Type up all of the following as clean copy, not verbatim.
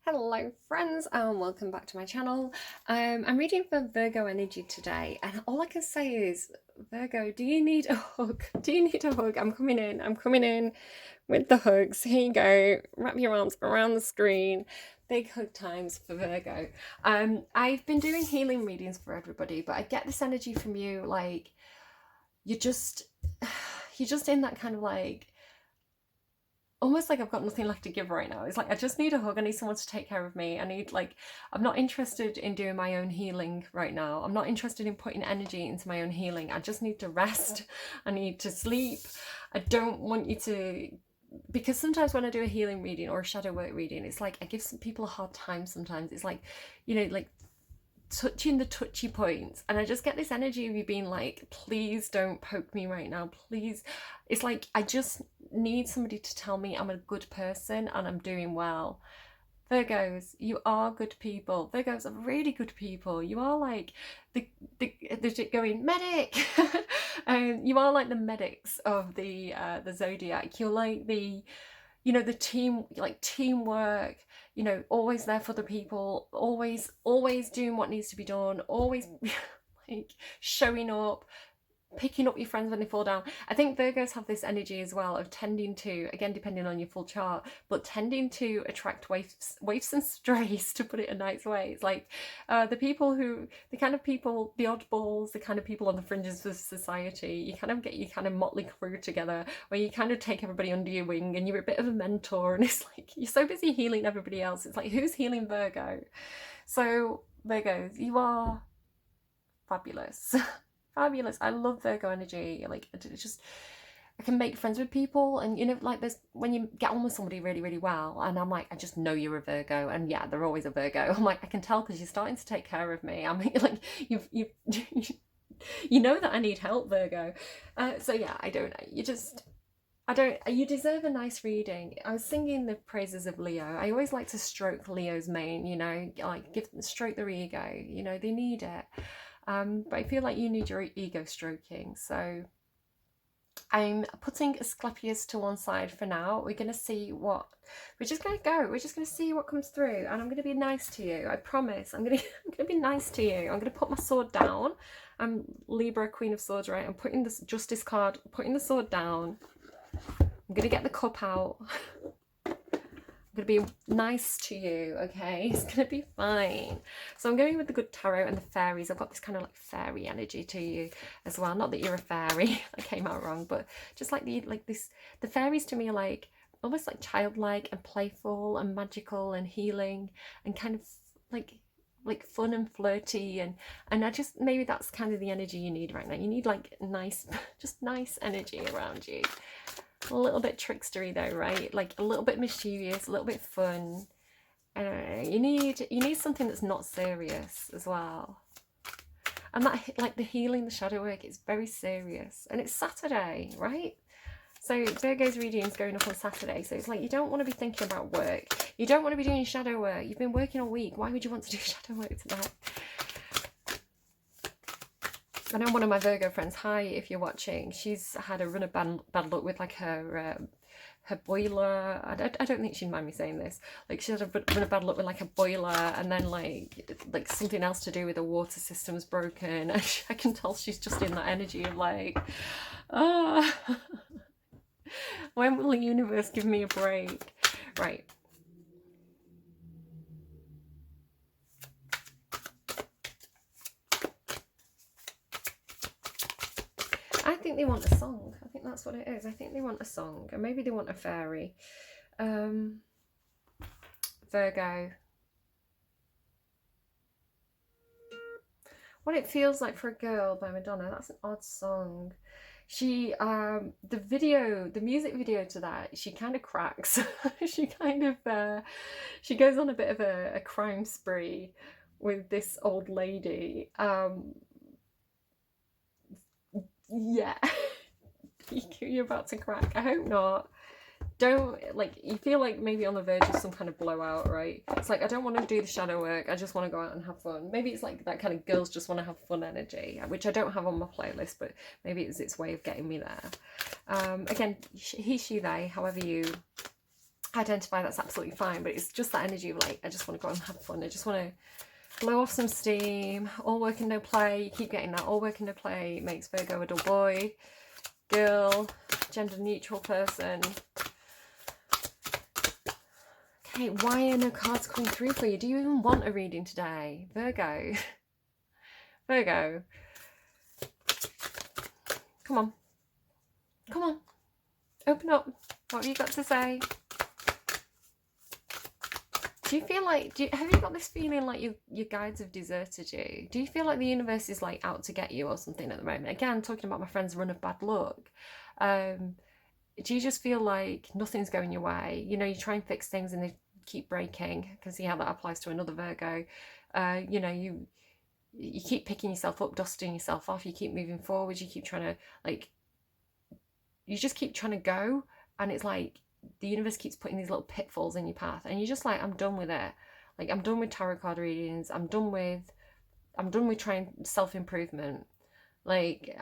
Hello friends and welcome back to my channel. I'm reading for Virgo energy today and all I can say is, Virgo, do you need a hug? Do you need a hug? I'm coming in with the hugs. Here you go. Wrap your arms around the screen. Big hug times for Virgo. I've been doing healing readings for everybody, but I get this energy from you, like you're just you're just in that kind of like almost like I've got nothing left to give right now. It's like I just need a hug. I need someone to take care of me. I need, like, I'm not interested in doing my own healing right now. I'm not interested in putting energy into my own healing. I just need to rest. I need to sleep. I don't want you to, because sometimes when I do a healing reading or a shadow work reading, it's like I give some people a hard time sometimes. It's like, like touching the touchy points, and I just get this energy of you being like, please don't poke me right now, please. It's like I just need somebody to tell me I'm a good person and I'm doing well. Virgos, you are good people. Virgos are really good people. You are like the going medic. You are like the medics of the zodiac. You're like the team, like teamwork, always there for the people, always doing what needs to be done, always like showing up, picking up your friends when they fall down. I think Virgos have this energy as well of tending to, again depending on your full chart, but tending to attract waifs and strays, to put it a nice way. It's like the people who, the kind of people, the oddballs, the kind of people on the fringes of society. You kind of get your kind of motley crew together where you kind of take everybody under your wing and you're a bit of a mentor, and it's like you're so busy healing everybody else. It's like, who's healing Virgo? So Virgos, you are fabulous. Fabulous. I love Virgo energy. Like, it's just, I can make friends with people, and like there's when you get on with somebody really, really well, and I'm like, I just know you're a Virgo, and yeah, they're always a Virgo. I'm like, I can tell because you're starting to take care of me. I mean, like you've you know that I need help, Virgo. So yeah, I don't know. You deserve a nice reading. I was singing the praises of Leo. I always like to stroke Leo's mane, like stroke their ego. They need it. But I feel like you need your ego stroking. So I'm putting Asclepius to one side for now. We're going to see what, we're just going to go. We're just going to see what comes through. And I'm going to be nice to you. I promise. I'm going to be nice to you. I'm going to put my sword down. I'm Libra, Queen of Swords, right? I'm putting this Justice card, putting the sword down. I'm going to get the cup out. I'm going to be nice to you, okay? It's going to be fine. So I'm going with the good tarot and the fairies. I've got this kind of like fairy energy to you as well. Not that you're a fairy. I came out wrong, but just like the fairies to me are like almost like childlike and playful and magical and healing and kind of like fun and flirty, and I just, maybe that's kind of the energy you need right now. You need like nice, just nice energy around you. A little bit trickstery though, right? Like a little bit mischievous, a little bit fun. You need something that's not serious as well. And that, like the healing, the shadow work, is very serious. And it's Saturday, right? So Virgo's reading is going up on Saturday. So it's like you don't want to be thinking about work. You don't want to be doing shadow work. You've been working all week. Why would you want to do shadow work tonight? I know one of my Virgo friends, hi if you're watching, she's had a run of bad luck with like her boiler. I don't think she'd mind me saying this. Like she had a run of bad luck with like a boiler, and then like something else to do with the water system's broken. And I can tell she's just in that energy of like, ah, when will the universe give me a break? Right. I think they want a song. I think that's what it is. I think they want a song, or maybe they want a fairy. Virgo. What It Feels Like for a Girl by Madonna. That's an odd song. She, the music video to that, she kind of cracks. She kind of, she goes on a bit of a crime spree with this old lady. Yeah. You're about to crack. I hope not. Don't, like, you feel like maybe on the verge of some kind of blowout, right? It's like, I don't want to do the shadow work, I just want to go out and have fun. Maybe it's like that kind of girls just want to have fun energy, which I don't have on my playlist, but maybe it's its way of getting me there. Again, he, she, they, however you identify, that's absolutely fine. But it's just that energy of like, I just want to go and have fun. I just want to blow off some steam. All work and no play. You keep getting that. All work and no play makes Virgo a dull boy, girl, gender neutral person. Okay, why are no cards coming through for you? Do you even want a reading today, Virgo? Virgo, come on, come on, open up. What have you got to say? Do you feel like, have you got this feeling like your guides have deserted you? Do you feel like the universe is like out to get you or something at the moment? Again, talking about my friend's run of bad luck. Do you just feel like nothing's going your way? You know, you try and fix things and they keep breaking. I can see how that applies to another Virgo. You know, you keep picking yourself up, dusting yourself off. You keep moving forward. You keep trying to, like, you just keep trying to go. And it's like the universe keeps putting these little pitfalls in your path. And you're just like, I'm done with it. Like, I'm done with tarot card readings. I'm done with trying self-improvement. Like,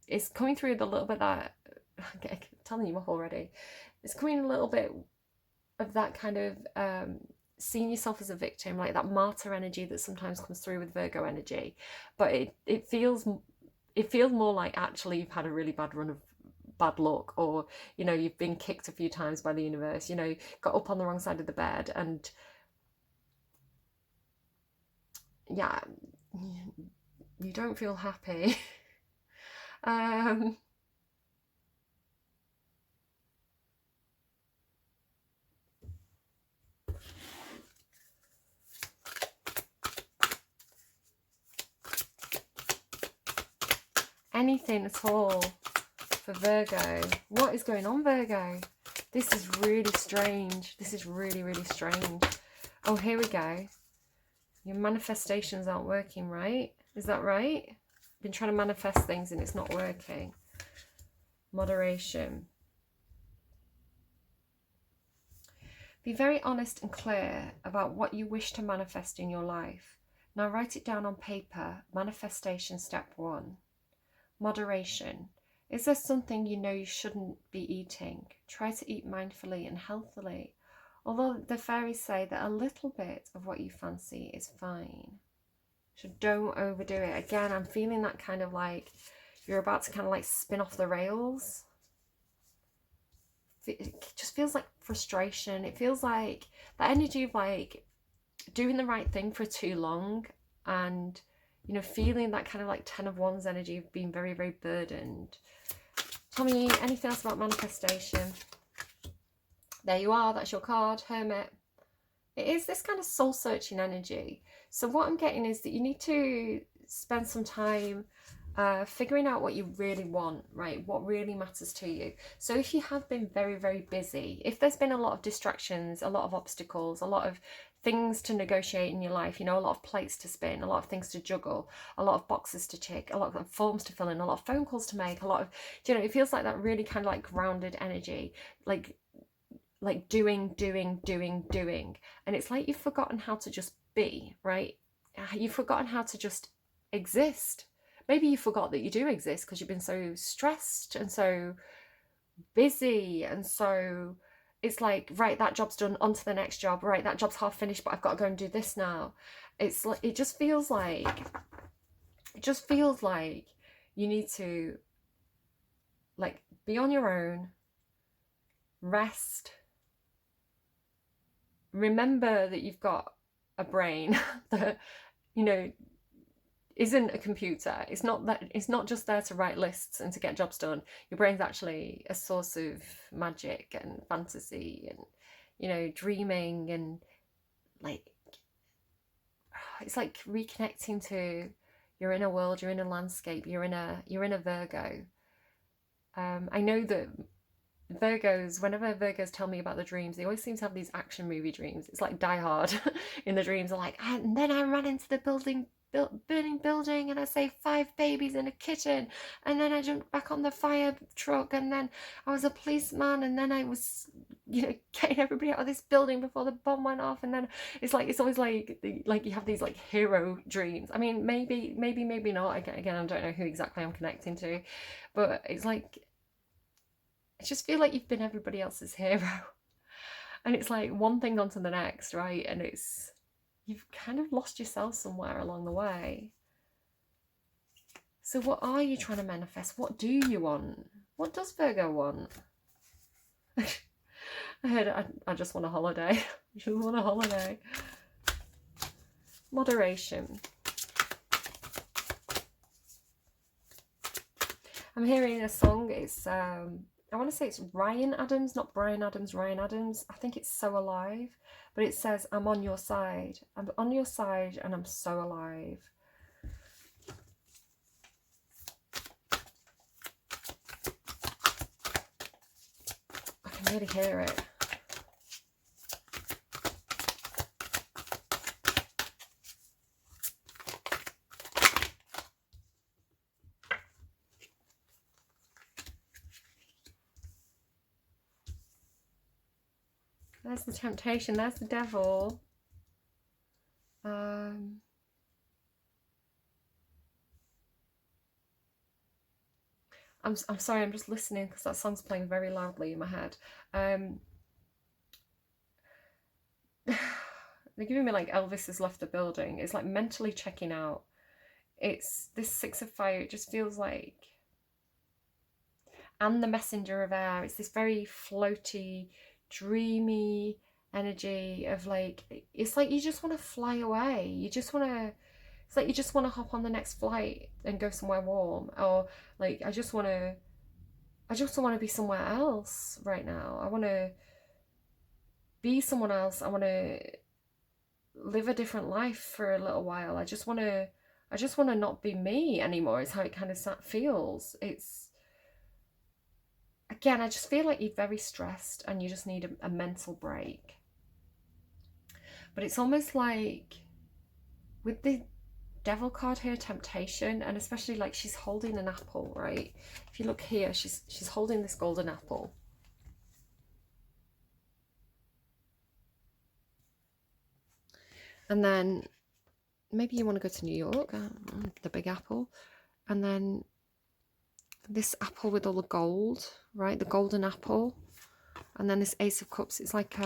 it's coming through the little bit that, I'm telling you already, it's coming a little bit of that kind of seeing yourself as a victim, like that martyr energy that sometimes comes through with Virgo energy. But it feels more like actually you've had a really bad run of bad luck, or, you know, you've been kicked a few times by the universe, you know, got up on the wrong side of the bed, and yeah, you don't feel happy. Anything at all for Virgo. What is going on, Virgo? This is really strange. This is really, really strange. Oh, here we go. Your manifestations aren't working, right? Is that right? Been trying to manifest things and it's not working. Moderation. Be very honest and clear about what you wish to manifest in your life. Now write it down on paper. Manifestation step 1. Moderation. Is there something you know you shouldn't be eating? Try to eat mindfully and healthily. Although the fairies say that a little bit of what you fancy is fine. So don't overdo it. Again, I'm feeling that kind of like you're about to kind of like spin off the rails. It just feels like frustration. It feels like that energy of like doing the right thing for too long, and, you know, feeling that kind of like 10 of Wands energy of being very, very burdened. Tell me anything else about manifestation. There you are. That's your card, Hermit. It is this kind of soul-searching energy. So what I'm getting is that you need to spend some time figuring out what you really want, right? What really matters to you. So if you have been very, very busy, if there's been a lot of distractions, a lot of obstacles, a lot of things to negotiate in your life, you know, a lot of plates to spin, a lot of things to juggle, a lot of boxes to tick, a lot of forms to fill in, a lot of phone calls to make, a lot of, you know, it feels like that really kind of like grounded energy, like doing. And it's like you've forgotten how to just be, right? You've forgotten how to just exist. Maybe you forgot that you do exist because you've been so stressed and so busy, and so it's like, right, that job's done, on to the next job, right, that job's half finished, but I've got to go and do this now. It's like, it just feels like you need to like be on your own, rest, remember that you've got a brain that, you know, isn't a computer. It's not just there to write lists and to get jobs done. Your brain's actually a source of magic and fantasy and, you know, dreaming, and like it's like reconnecting to your inner world, your inner landscape, you're in a Virgo. I know that Virgos, whenever Virgos tell me about the dreams, they always seem to have these action movie dreams. It's like Die Hard. In the dreams are like, and then I ran into the burning building, and I saved 5 babies and a kitten, and then I jumped back on the fire truck, and then I was a policeman, and then I was, you know, getting everybody out of this building before the bomb went off. And then it's always like you have these like hero dreams. I mean, maybe not. Again, I don't know who exactly I'm connecting to, but it's like I just feel like you've been everybody else's hero. And it's like one thing onto the next, right? And it's, you've kind of lost yourself somewhere along the way. So what are you trying to manifest? What do you want? What does Virgo want? I heard I just want a holiday. I just want a holiday. Moderation. I'm hearing a song. It's I want to say it's Ryan Adams, not Brian Adams, Ryan Adams. I think it's So Alive. But it says, I'm on your side. I'm on your side and I'm so alive. I can really hear it. There's the temptation. There's the devil. I'm sorry, I'm just listening because that song's playing very loudly in my head. They're giving me like Elvis has left the building. It's like mentally checking out. It's this Six of Fire. It just feels like, and the Messenger of Air. It's this very floaty, dreamy energy of like, it's like you just want to fly away. You just want to, it's like you just want to hop on the next flight and go somewhere warm. Or like, I just want to be somewhere else right now. I want to be someone else. I want to live a different life for a little while. I just want to not be me anymore, is how it kind of feels. It's, again, I just feel like you're very stressed and you just need a mental break. But it's almost like with the devil card here, temptation, and especially like she's holding an apple, right? If you look here, she's holding this golden apple. And then maybe you want to go to New York, the Big Apple, and then this apple with all the gold, right? The golden apple, and then this Ace of Cups. It's like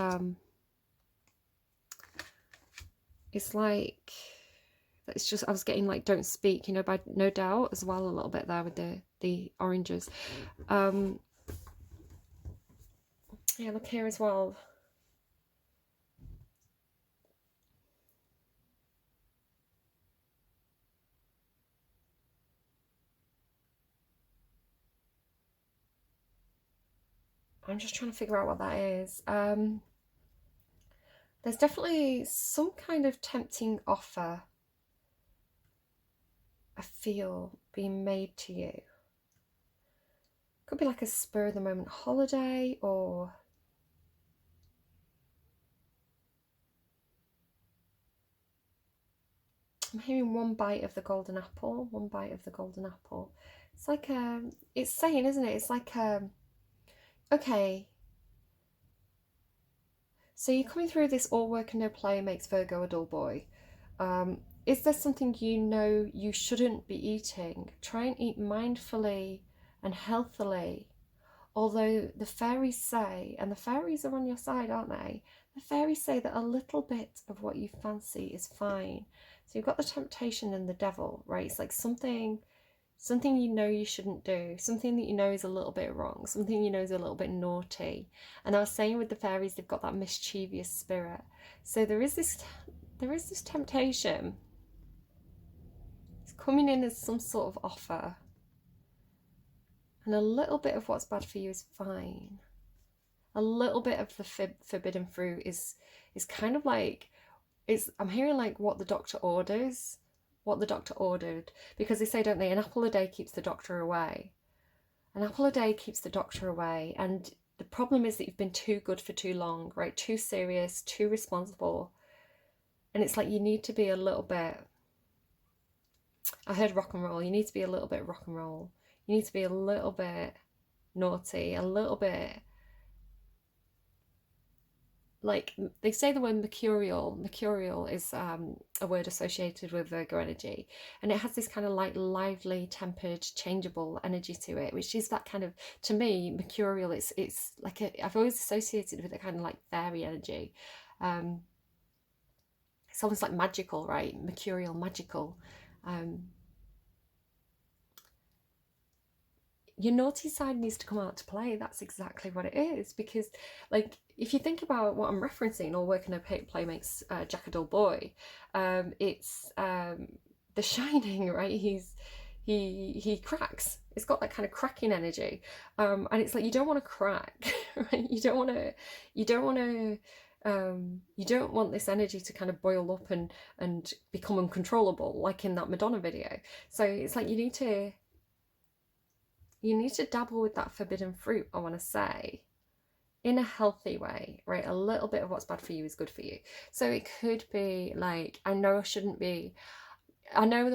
it's just, I was getting like Don't Speak, you know, by No Doubt as well, a little bit there with the oranges. Yeah, look here as well. I'm just trying to figure out what that is. There's definitely some kind of tempting offer I feel being made to you. Could be like a spur of the moment holiday, or I'm hearing one bite of the golden apple, one bite of the golden apple. It's like it's saying, isn't it? It's like okay, so you're coming through this all work and no play makes Virgo a dull boy. Is there something you know you shouldn't be eating? Try and eat mindfully and healthily. Although the fairies say, and the fairies are on your side, aren't they? The fairies say that a little bit of what you fancy is fine. So you've got the temptation and the devil, right? It's like something you know you shouldn't do, something that you know is a little bit wrong, something you know is a little bit naughty. And I was saying with the fairies, they've got that mischievous spirit. So there is this temptation. It's coming in as some sort of offer. And a little bit of what's bad for you is fine. A little bit of the forbidden fruit is kind of like, I'm hearing like what the doctor orders, what the doctor ordered, because they say, don't they, an apple a day keeps the doctor away. An apple a day keeps the doctor away. And the problem is that you've been too good for too long, right? Too serious, too responsible. And it's like you need to be a little bit, I heard rock and roll, you need to be a little bit rock and roll. You need to be a little bit naughty, a little bit like they say the word mercurial. Mercurial is a word associated with Virgo energy, and it has this kind of like lively, tempered, changeable energy to it, which is that kind of, to me, mercurial. It's like I've always associated with a kind of like fairy energy. It's almost like magical, right? Mercurial, magical. Um, your naughty side needs to come out to play. That's exactly what it is. Because, like, if you think about what I'm referencing, or working a play makes Jack a dull boy, it's The Shining, right? He cracks. It's got that kind of cracking energy, and it's like you don't want to crack, right? You don't want to. You don't want this energy to kind of boil up and become uncontrollable, like in that Madonna video. So it's like you need to dabble with that forbidden fruit, I want to say, in a healthy way, right? A little bit of what's bad for you is good for you. So it could be like, I know that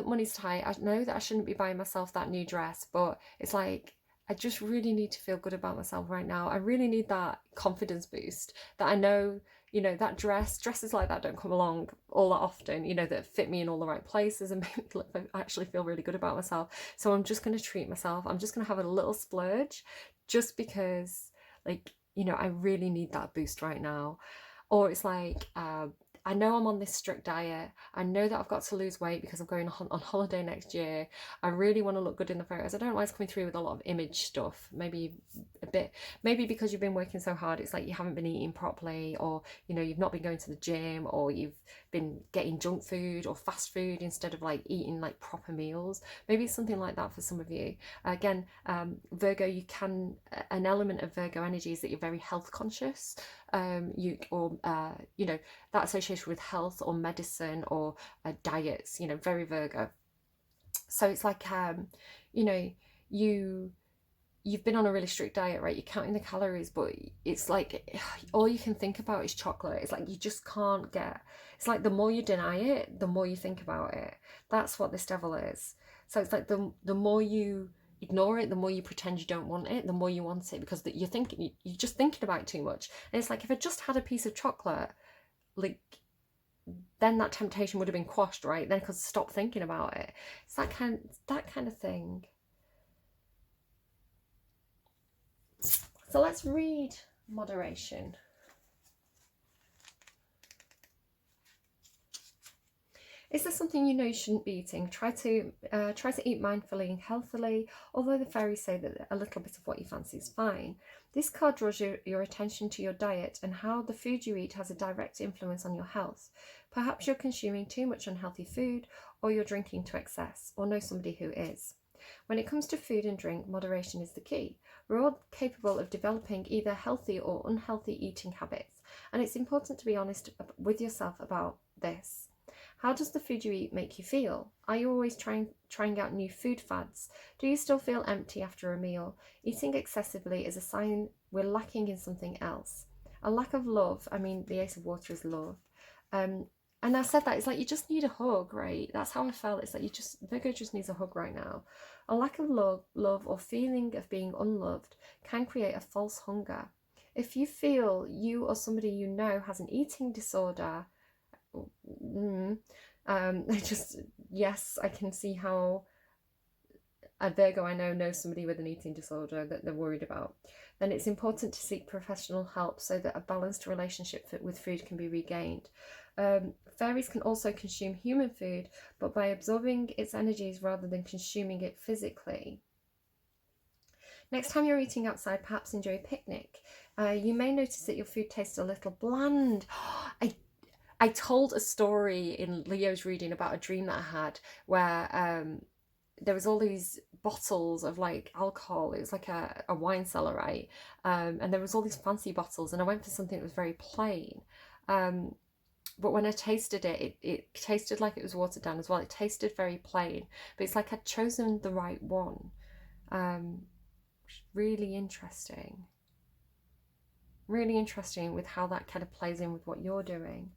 money's tight. I know that I shouldn't be buying myself that new dress, but it's like, I just really need to feel good about myself right now. I really need that confidence boost that I know, that dresses like that don't come along all that often, that fit me in all the right places and make me actually feel really good about myself. So I'm just going to treat myself. I'm just going to have a little splurge just because, like, I really need that boost right now. Or it's like, I know I'm on this strict diet. I know that I've got to lose weight because I'm going on holiday next year. I really want to look good in the photos. I don't know why it's coming through with a lot of image stuff. Maybe because you've been working so hard, it's like you haven't been eating properly, or you've not been going to the gym, or you've been getting junk food or fast food instead of like eating like proper meals. Maybe it's something like that for some of you. Again, Virgo, an element of Virgo energy is that you're very health conscious. That association with health or medicine or diets, very Virgo. So it's like, you've been on a really strict diet, right? You're counting the calories, but it's like all you can think about is chocolate. It's like you just can't get. It's like the more you deny it, the more you think about it. That's what this devil is. So it's like the more you ignore it, the more you pretend you don't want it, the more you want it, because you're just thinking about it too much. And it's like, if I just had a piece of chocolate, like, then that temptation would have been quashed, right? Then I could stop thinking about it. It's that kind of thing. So let's read moderation. Is there something you know you shouldn't be eating? Try to eat mindfully and healthily, although the fairies say that a little bit of what you fancy is fine. This card draws your attention to your diet and how the food you eat has a direct influence on your health. Perhaps you're consuming too much unhealthy food, or you're drinking to excess, or know somebody who is. When it comes to food and drink, moderation is the key. We're all capable of developing either healthy or unhealthy eating habits, and it's important to be honest with yourself about this. How does the food you eat make you feel? Are you always trying out new food fads? Do you still feel empty after a meal? Eating excessively is a sign we're lacking in something else. A lack of love. I mean, the Ace of Water is love. And I said that, it's like you just need a hug, right? That's how I felt. It's like Virgo just needs a hug right now. A lack of love or feeling of being unloved can create a false hunger. If you feel you or somebody you know has an eating disorder, yes, I can see how a Virgo I know knows somebody with an eating disorder that they're worried about. Then it's important to seek professional help so that a balanced relationship with food can be regained. Fairies can also consume human food, but by absorbing its energies rather than consuming it physically. Next time you're eating outside, perhaps enjoy a picnic. You may notice that your food tastes a little bland. I told a story in Leo's reading about a dream that I had where there was all these bottles of like alcohol. It was like a wine cellar, right? And there was all these fancy bottles, and I went for something that was very plain. But when I tasted it, it tasted like it was watered down as well. It tasted very plain, but it's like I'd chosen the right one. Really interesting. Really interesting with how that kind of plays in with what you're doing.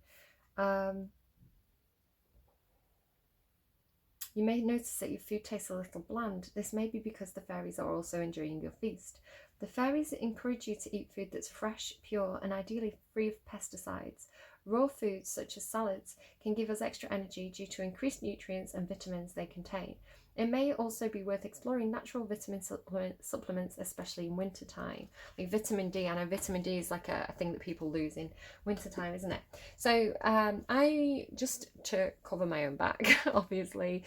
You may notice that your food tastes a little bland. This may be because the fairies are also enjoying your feast. The fairies encourage you to eat food that's fresh, pure, and ideally free of pesticides. Raw foods such as salads can give us extra energy due to increased nutrients and vitamins they contain. It may also be worth exploring natural vitamin supplements, especially in wintertime. Like vitamin D, I know vitamin D is like a thing that people lose in wintertime, isn't it? So I, just to cover my own back, obviously,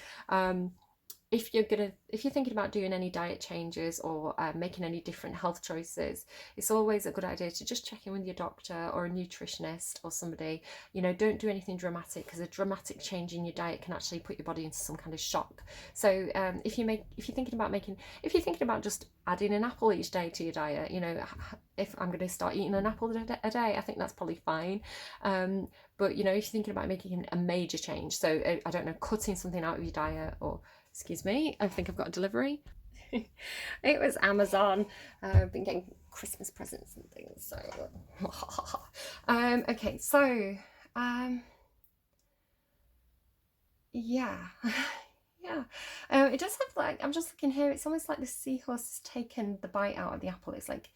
if you're thinking about doing any diet changes or making any different health choices, it's always a good idea to just check in with your doctor or a nutritionist or somebody. You know, don't do anything dramatic, because a dramatic change in your diet can actually put your body into some kind of shock. So if you're thinking about just adding an apple each day to your diet, you know, if I'm going to start eating an apple a day, I think that's probably fine. But you know, if you're thinking about making a major change, so I don't know, cutting something out of your diet, or excuse me, I think I've got a delivery. It was Amazon. I've been getting Christmas presents and things, so okay, so yeah. Yeah, it does have, like, I'm just looking here, it's almost like the seahorse has taken the bite out of the apple. It's like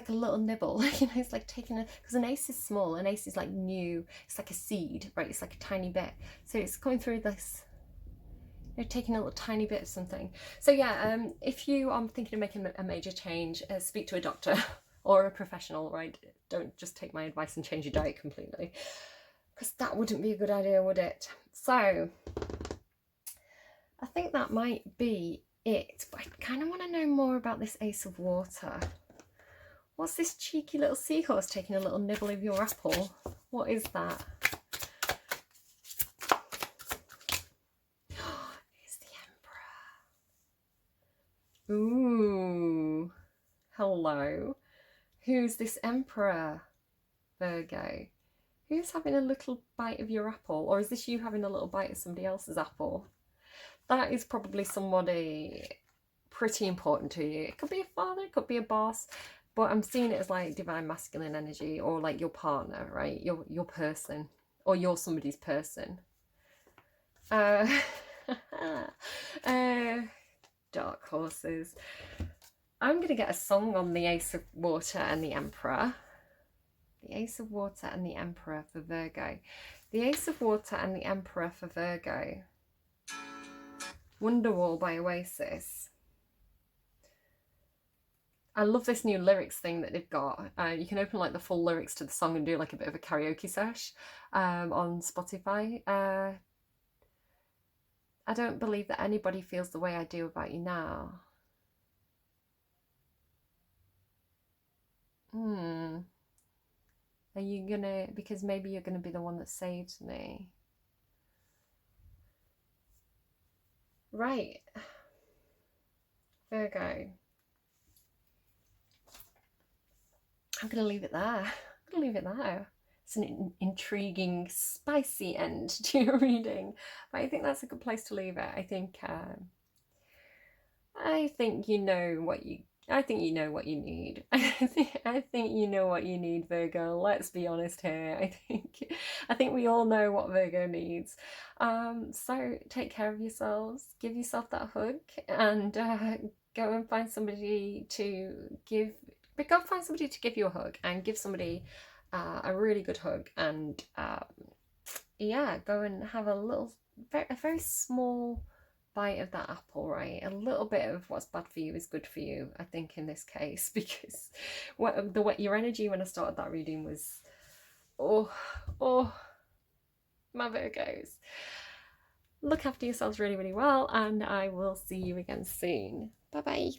a little nibble, you know, it's like taking because an ace is small, an ace is like new, it's like a seed, right? It's like a tiny bit. So it's coming through this, you know, taking a little tiny bit of something. So yeah, if you are thinking of making a major change, speak to a doctor or a professional, right? Don't just take my advice and change your diet completely, because that wouldn't be a good idea, would it? So I think that might be it, but I kind of want to know more about this Ace of Water. What's this cheeky little seahorse taking a little nibble of your apple? What is that? It's the Emperor. Ooh, hello. Who's this Emperor, Virgo? Who's having a little bite of your apple? Or is this you having a little bite of somebody else's apple? That is probably somebody pretty important to you. It could be a father, it could be a boss. But I'm seeing it as like divine masculine energy, or like your partner, right? Your person, or you're somebody's person. Dark horses. I'm going to get a song on the Ace of Water and the Emperor. The Ace of Water and the Emperor for Virgo. The Ace of Water and the Emperor for Virgo. Wonderwall by Oasis. I love this new lyrics thing that they've got. You can open like the full lyrics to the song and do like a bit of a karaoke sesh on Spotify. I don't believe that anybody feels the way I do about you now. Are you gonna, because maybe you're gonna be the one that saves me. Right. Virgo. I'm going to leave it there. It's an intriguing, spicy end to your reading, but I think that's a good place to leave it. I think you know what you. I think you know what you need. I think you know what you need, Virgo. Let's be honest here. I think we all know what Virgo needs. So take care of yourselves. Give yourself that hug, and go and find somebody to give. But go find somebody to give you a hug, and give somebody a really good hug, and yeah, go and have a very small bite of that apple, right? A little bit of what's bad for you is good for you, I think, in this case, because your energy when I started that reading was, oh, my Virgos. Look after yourselves really, really well, and I will see you again soon. Bye bye.